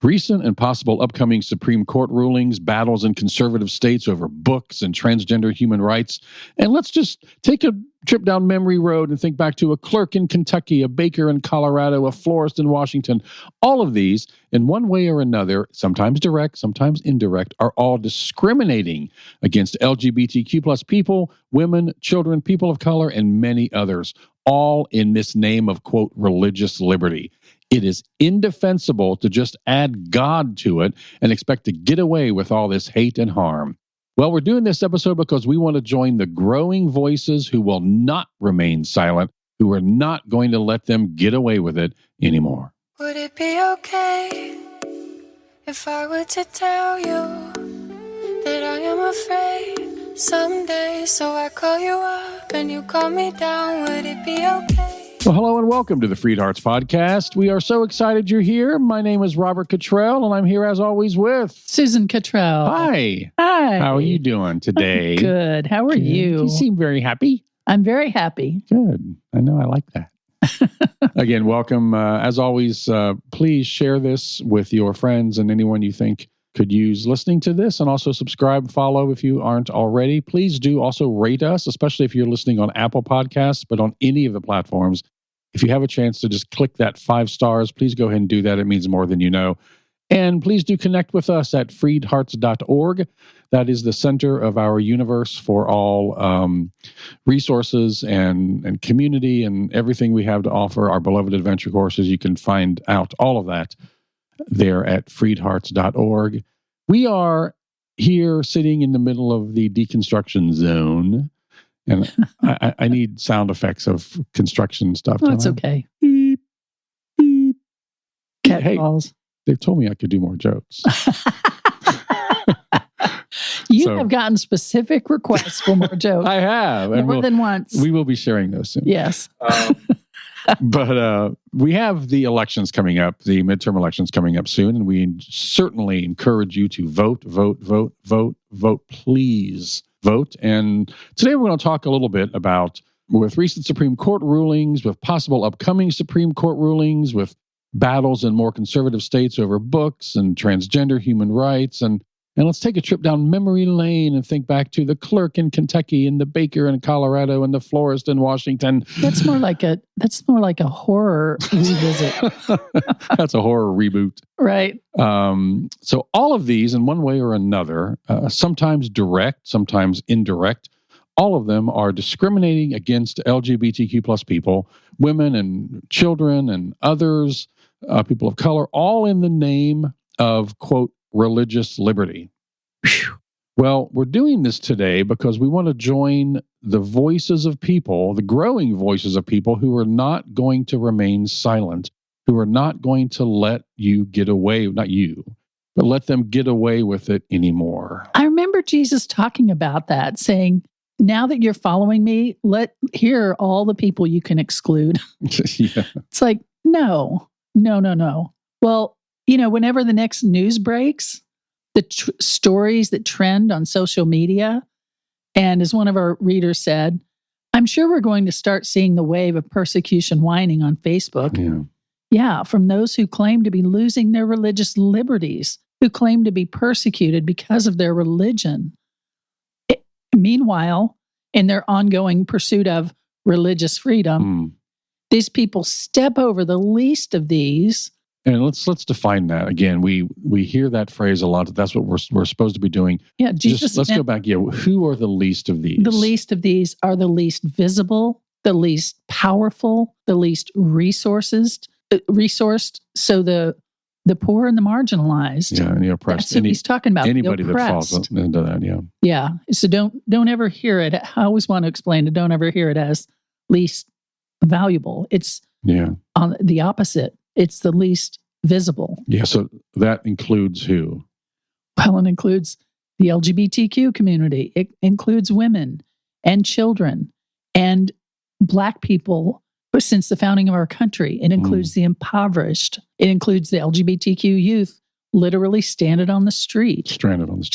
Recent and possible upcoming Supreme Court rulings, battles in conservative states over books and transgender human rights. And let's just take a trip down memory road and think back to a clerk in Kentucky, a baker in Colorado, a florist in Washington. All of these, in one way or another, sometimes direct, sometimes indirect, are all discriminating against LGBTQ plus people, women, children, people of color, and many others, all in this name of, quote, religious liberty. It is indefensible to just add God to it and expect to get away with all this hate and harm. Well, we're doing this episode because we want to join the growing voices who will not remain silent, who are not going to let them get away with it anymore. Would it be okay if I were to tell you that I am afraid someday? So I call you up and you call me down. Would it be okay? Well, hello and welcome to the FreedHearts podcast. We are so excited you're here. My name is Robert Cottrell, and I'm here as always with Susan Cottrell. Hi. Hi. How are you doing today? Good. How are you? You seem very happy. I'm very happy. Good. I know. I like that. Again, welcome. As always, please share this with your friends and anyone you think could use listening to this, and also subscribe, follow if you aren't already. Please do also rate us, especially if you're listening on Apple Podcasts, but on any of the platforms. If you have a chance to just click that 5 stars, please go ahead and do that. It means more than you know. And please do connect with us at FreedHearts.org. That is the center of our universe for all resources and community and everything we have to offer, our beloved adventure courses. You can find out all of that there at FreedHearts.org. We are here sitting in the middle of the deconstruction zone. And I need sound effects of construction stuff. Oh, it's okay. Beep, beep. Cat calls. They've told me I could do more jokes. You have gotten specific requests for more jokes. I have. More than once. We will be sharing those soon. Yes. But we have the elections coming up, the midterm elections coming up soon, and we certainly encourage you to vote, vote, vote, vote, vote. Please vote. And today we're going to talk a little bit about, with recent Supreme Court rulings, with possible upcoming Supreme Court rulings, with battles in more conservative states over books and transgender human rights, and let's take a trip down memory lane and think back to the clerk in Kentucky and the baker in Colorado and the florist in Washington. That's more like a horror revisit. That's a horror reboot. Right. So all of these, in one way or another, sometimes direct, sometimes indirect, all of them are discriminating against LGBTQ plus people, women and children and others, people of color, all in the name of, quote, religious liberty. Whew. Well, we're doing this today because we want to join the voices of people, the growing voices of people who are not going to remain silent, who are not going to let you get away, not you, but let them get away with it anymore. I remember Jesus talking about that, saying, now that you're following me, here are all the people you can exclude. Yeah. It's like, no. Well, whenever the next news breaks, the stories that trend on social media, and as one of our readers said, I'm sure we're going to start seeing the wave of persecution whining on Facebook. Yeah, from those who claim to be losing their religious liberties, who claim to be persecuted because of their religion. Meanwhile, in their ongoing pursuit of religious freedom, these people step over the least of these. And let's define that again. We hear that phrase a lot. That's what we're supposed to be doing. Yeah, Jesus. Let's go back. Yeah, who are the least of these? The least of these are the least visible, the least powerful, the least resourced. So the poor and the marginalized. Yeah, and the oppressed. That's what he's talking about. Anybody that falls into that. Yeah. Yeah. So don't ever hear it. I always want to explain it. Don't ever hear it as least valuable. It's on the opposite. It's the least visible. Yeah, so that includes who? Well, it includes the LGBTQ community. It includes women and children and Black people since the founding of our country. It includes the impoverished. It includes the LGBTQ youth literally stranded on the street. Stranded on the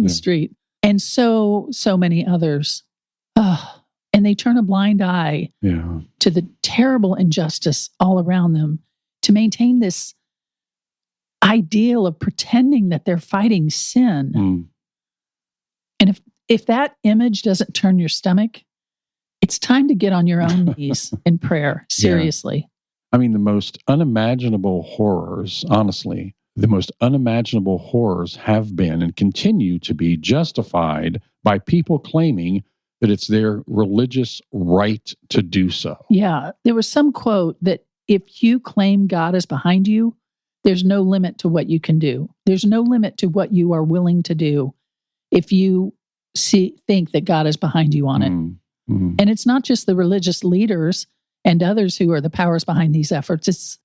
street. And so many others. And they turn a blind eye to the terrible injustice all around them to maintain this ideal of pretending that they're fighting sin. And if that image doesn't turn your stomach, it's time to get on your own knees in prayer. Seriously. I mean, the most unimaginable horrors, honestly, the most unimaginable horrors have been and continue to be justified by people claiming that it's their religious right to do so. Yeah. There was some quote that if you claim God is behind you, there's no limit to what you can do. There's no limit to what you are willing to do if you think that God is behind you on it. And it's not just the religious leaders and others who are the powers behind these efforts. It's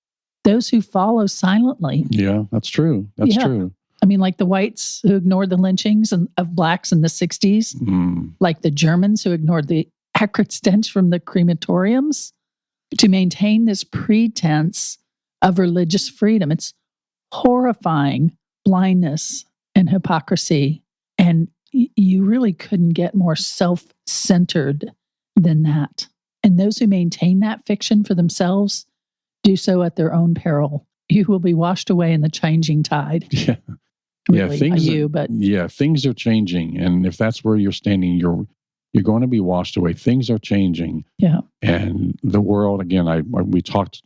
those who follow silently. Yeah, that's true. That's true. I mean, like the whites who ignored the lynchings of blacks in the 60s, like the Germans who ignored the acrid stench from the crematoriums to maintain this pretense of religious freedom. It's horrifying blindness and hypocrisy. And you really couldn't get more self-centered than that. And those who maintain that fiction for themselves do so at their own peril. You will be washed away in the changing tide. Yeah. Really, things are changing. And if that's where you're standing, you're going to be washed away. Things are changing. Yeah. And the world, again, we talked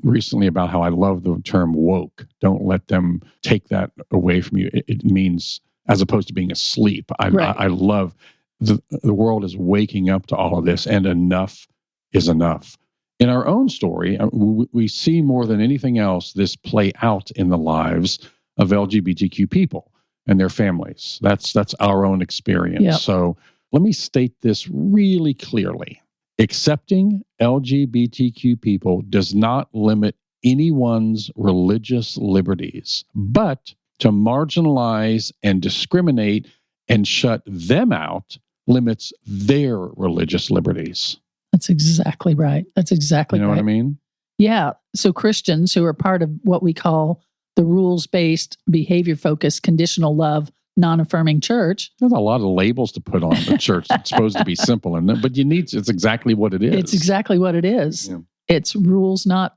recently about how I love the term woke. Don't let them take that away from you. It means, as opposed to being asleep. I love the world is waking up to all of this, and enough is enough. In our own story, we see more than anything else this play out in the lives of LGBTQ people and their families. That's our own experience. Yep. So let me state this really clearly. Accepting LGBTQ people does not limit anyone's religious liberties, but to marginalize and discriminate and shut them out limits their religious liberties. That's exactly right. That's exactly right. You know what I mean? Yeah. So Christians who are part of what we call the rules-based, behavior-focused, conditional love, non-affirming church. There's a lot of labels to put on the church. It's supposed to be simple, but it's exactly what it is. It's exactly what it is. Yeah. It's rules, not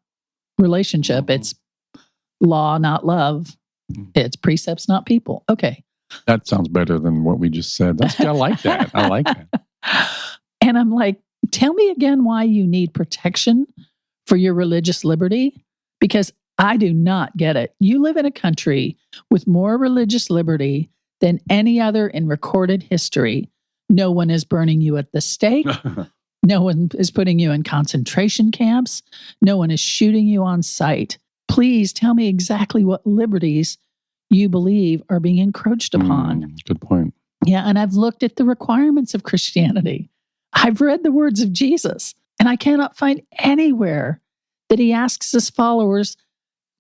relationship. Mm-hmm. It's law, not love. Mm-hmm. It's precepts, not people. Okay. That sounds better than what we just said. I like that. I like that. And I'm like, tell me again why you need protection for your religious liberty, because I do not get it. You live in a country with more religious liberty than any other in recorded history. No one is burning you at the stake. No one is putting you in concentration camps. No one is shooting you on sight. Please tell me exactly what liberties you believe are being encroached upon. Good point. Yeah, and I've looked at the requirements of Christianity. I've read the words of Jesus, and I cannot find anywhere that he asks his followers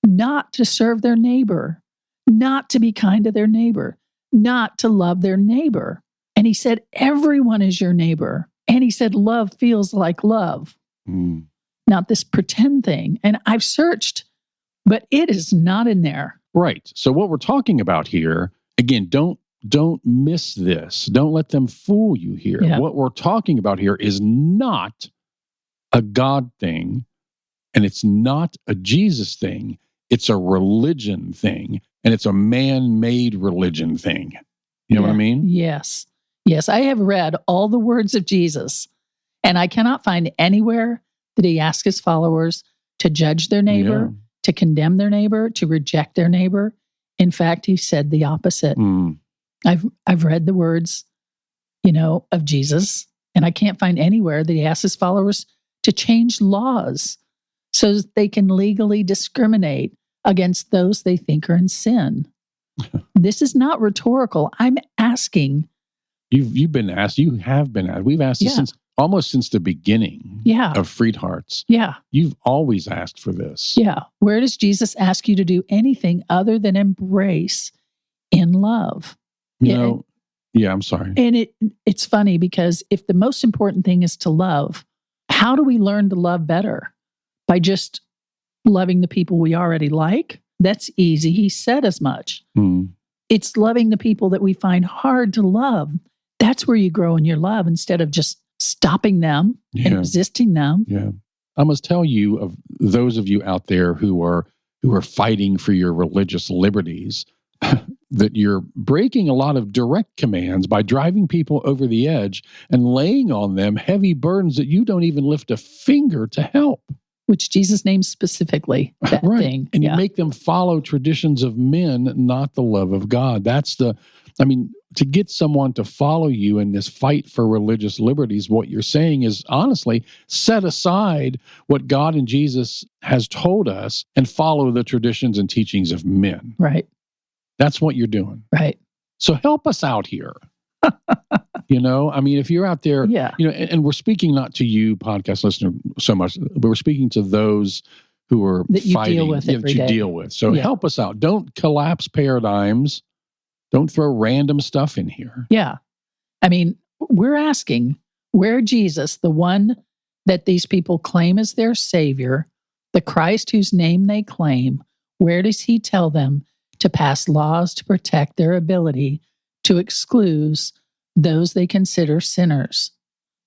not to serve their neighbor, not to be kind to their neighbor, not to love their neighbor. And he said, everyone is your neighbor. And he said, love feels like love, not this pretend thing. And I've searched, but it is not in there. Right. So what we're talking about here, again, don't miss this. Don't let them fool you here. Yeah. What we're talking about here is not a God thing, and it's not a Jesus thing. It's a religion thing, and it's a man-made religion thing. You know what I mean? Yes. Yes, I have read all the words of Jesus, and I cannot find anywhere that he asked his followers to judge their neighbor, to condemn their neighbor, to reject their neighbor. In fact, he said the opposite. I've read the words, of Jesus, and I can't find anywhere that he asked his followers to change laws so that they can legally discriminate against those they think are in sin. This is not rhetorical. I'm asking. You've been asked. You have been asked. We've asked you since the beginning of FreedHearts. Yeah. You've always asked for this. Yeah. Where does Jesus ask you to do anything other than embrace in love? I'm sorry. And it's funny because if the most important thing is to love, how do we learn to love better? By just loving the people we already like? That's easy. He said as much. It's loving the people that we find hard to love. That's where you grow in your love instead of just stopping them and resisting them. Yeah. I must tell you, of those of you out there who are who are fighting for your religious liberties, that you're breaking a lot of direct commands by driving people over the edge and laying on them heavy burdens that you don't even lift a finger to help. Which Jesus names specifically, that right. thing. And you make them follow traditions of men, not the love of God. To get someone to follow you in this fight for religious liberties, what you're saying is, honestly, set aside what God and Jesus has told us and follow the traditions and teachings of men. Right. That's what you're doing. Right. So help us out here. If you're out there, and we're speaking not to you, podcast listener, so much, but we're speaking to those who are that you fighting, deal with that you deal with. So help us out. Don't collapse paradigms. Don't throw random stuff in here. Yeah. We're asking where Jesus, the one that these people claim as their Savior, the Christ whose name they claim, where does he tell them to pass laws to protect their ability to exclude those they consider sinners?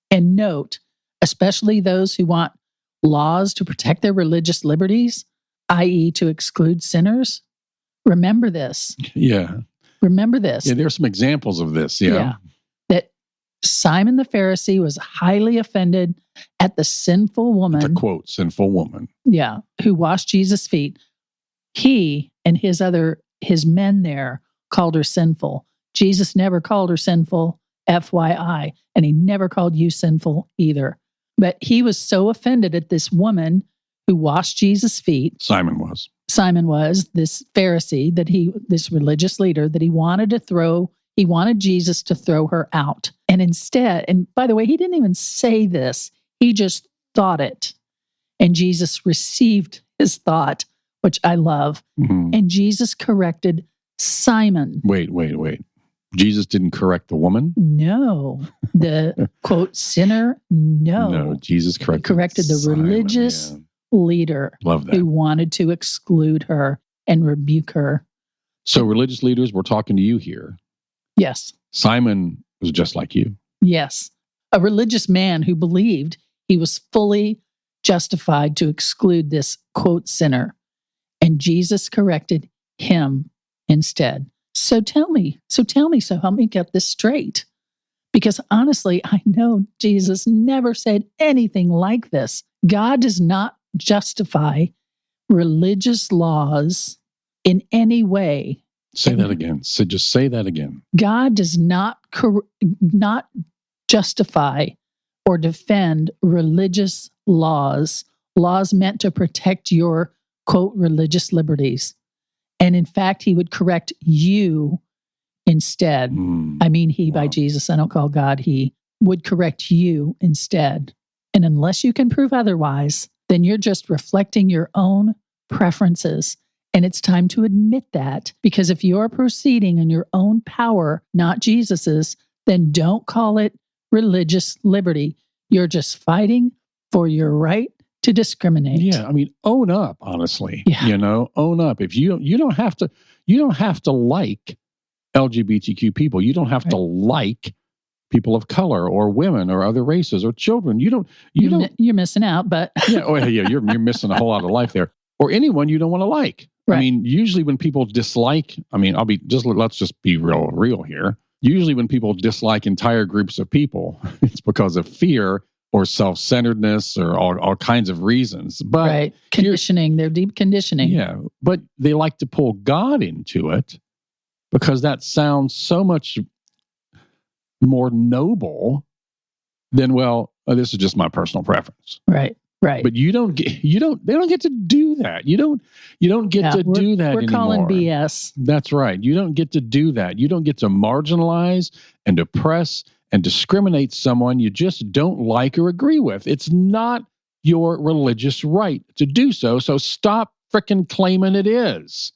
And note, especially those who want laws to protect their religious liberties, i.e. to exclude sinners, remember this. Yeah. Remember this. Yeah, there's some examples of this. Yeah. That Simon the Pharisee was highly offended at the sinful woman. The quote, sinful woman. Yeah. Who washed Jesus' feet. He and his men there called her sinful. Jesus never called her sinful, FYI. And he never called you sinful either. But he was so offended at this woman who washed Jesus' feet. Simon was this Pharisee, this religious leader, that he wanted Jesus to throw her out. And instead, and by the way, he didn't even say this, he just thought it. And Jesus received his thought, which I love. Mm-hmm. And Jesus corrected Simon. Wait. Jesus didn't correct the woman? No. The quote, sinner? No. No, Jesus corrected the Simon, religious leader who wanted to exclude her and rebuke her. So religious leaders, we're talking to you here. Yes. Simon was just like you. Yes. A religious man who believed he was fully justified to exclude this, quote, sinner. And Jesus corrected him instead. So help me get this straight. Because honestly, I know Jesus never said anything like this. God does not justify religious laws in any way. Say that again. So just say that again. God does not justify or defend religious laws meant to protect your, quote, religious liberties. And in fact, he would correct you instead. He by Jesus. I don't call God he. Would correct you instead. And unless you can prove otherwise, then you're just reflecting your own preferences. And it's time to admit that, because if you're proceeding in your own power, not Jesus's, then don't call it religious liberty. You're just fighting for your right to discriminate. Yeah, own up, honestly. Yeah. Own up. If you don't have to like LGBTQ people. You don't have to like people of color or women or other races or children. You're missing out, but you're missing a whole lot of life there. Or anyone you don't want to like. Right. Usually when people dislike, let's just be real here. Usually when people dislike entire groups of people, it's because of fear or self-centeredness or all kinds of reasons. But right. Conditioning, their deep conditioning. Yeah. But they like to pull God into it because that sounds so much more noble than, this is just my personal preference. Right. Right. But they don't get to do that. You don't get to do that anymore. We're calling BS. That's right. You don't get to do that. You don't get to marginalize and oppress and discriminate someone you just don't like or agree with. It's not your religious right to do so. So stop frickin' claiming it is.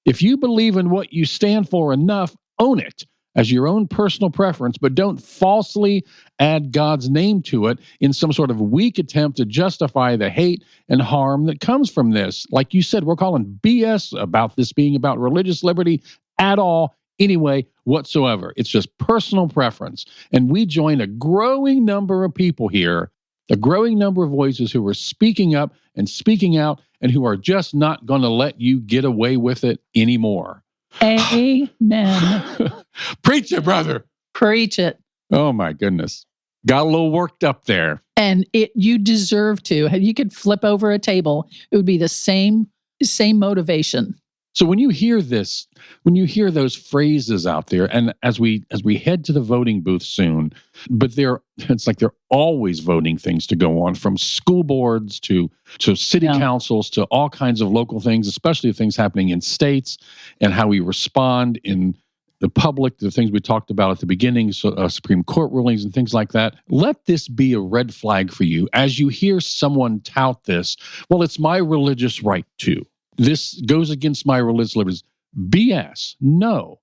If you believe in what you stand for enough, own it as your own personal preference, but don't falsely add God's name to it in some sort of weak attempt to justify the hate and harm that comes from this. Like you said, we're calling BS about this being about religious liberty at all, anyway, whatsoever. It's just personal preference. And we join a growing number of people here A growing number of voices who are speaking up and speaking out and who are just not going to let you get away with it anymore. Amen. Preach it, brother. Preach it. Oh, my goodness. Got a little worked up there. And you deserve to. You could flip over a table. It would be the same motivation. So when you hear this, when you hear those phrases out there, and as we head to the voting booth soon, but it's like they're always voting things to go on, from school boards to city councils to all kinds of local things, especially things happening in states, and how we respond in the public, the things we talked about at the beginning, Supreme Court rulings and things like that. Let this be a red flag for you as you hear someone tout this. Well, it's my religious right to. This goes against my religious liberties. BS. No.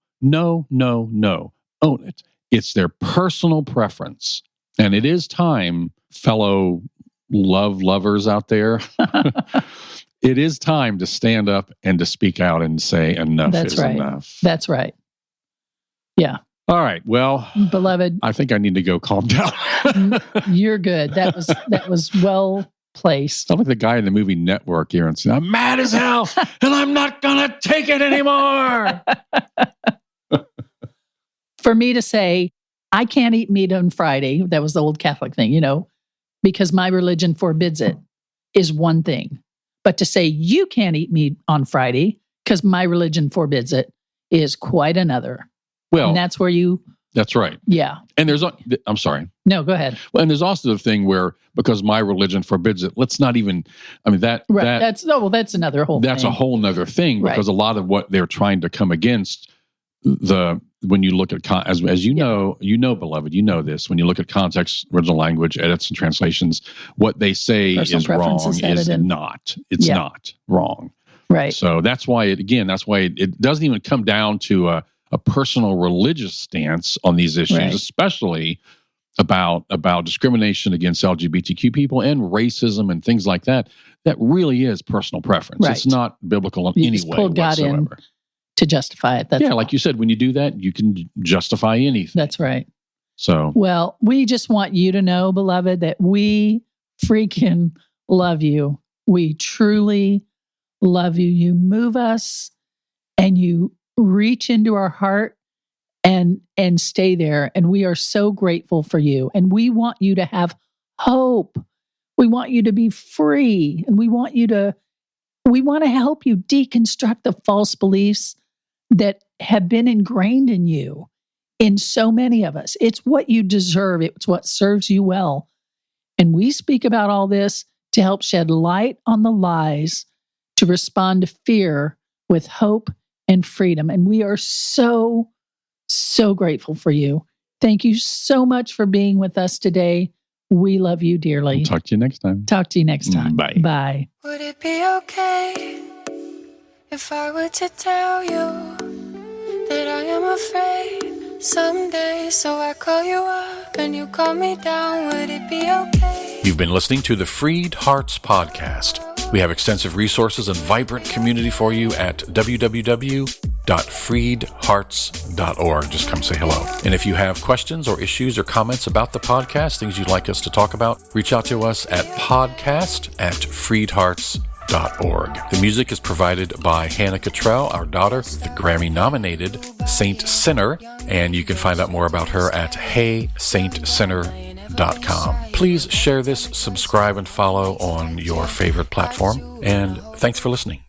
Own it. It's their personal preference. And it is time, fellow lovers out there, it is time to stand up and to speak out and say enough is enough. That's right. Yeah. All right. Well, beloved, I think I need to go calm down. You're good. That was well placed. I'm like the guy in the movie Network here and saying, I'm mad as hell and I'm not going to take it anymore. For me to say, I can't eat meat on Friday, that was the old Catholic thing, because my religion forbids it, is one thing. But to say you can't eat meat on Friday because my religion forbids it is quite another. Well, and that's where that's right. Yeah. And I'm sorry. No, go ahead. Well, and there's also the thing where, because my religion forbids it, let's not even, that's another whole thing. That's a whole nother thing, because a lot of what they're trying to come against, when you look at, as you know, beloved, you know this, when you look at context, original language, edits and translations, what they say is wrong is not. It's not wrong. Right. So that's why it doesn't even come down to a personal religious stance on these issues, especially about discrimination against LGBTQ people and racism and things like that. That really is personal preference. Right. It's not biblical in any way pulled God in to justify it. That's like you said, when you do that, you can justify anything. That's right. So, well, we just want you to know, beloved, that we freaking love you. We truly love you. You move us and you reach into our heart and stay there. And we are so grateful for you. And we want you to have hope. We want you to be free. And we want to help you deconstruct the false beliefs that have been ingrained in you, in so many of us. It's what you deserve. It's what serves you well. And we speak about all this to help shed light on the lies, to respond to fear with hope and freedom. And we are so, so grateful for you. Thank you so much for being with us today. We love you dearly. I'll talk to you next time. Bye. Bye. Would it be okay if I were to tell you that I am afraid someday? So I call you up and you call me down. Would it be okay? You've been listening to the FreedHearts podcast. We have extensive resources and vibrant community for you at www.freedhearts.org. Just come say hello. And if you have questions or issues or comments about the podcast, things you'd like us to talk about, reach out to us at podcast@freedhearts.org. The music is provided by Hannah Cottrell, our daughter, the Grammy-nominated Saint Sinner, and you can find out more about her at heysaintsinner.com. Please share this, subscribe, and follow on your favorite platform, and thanks for listening.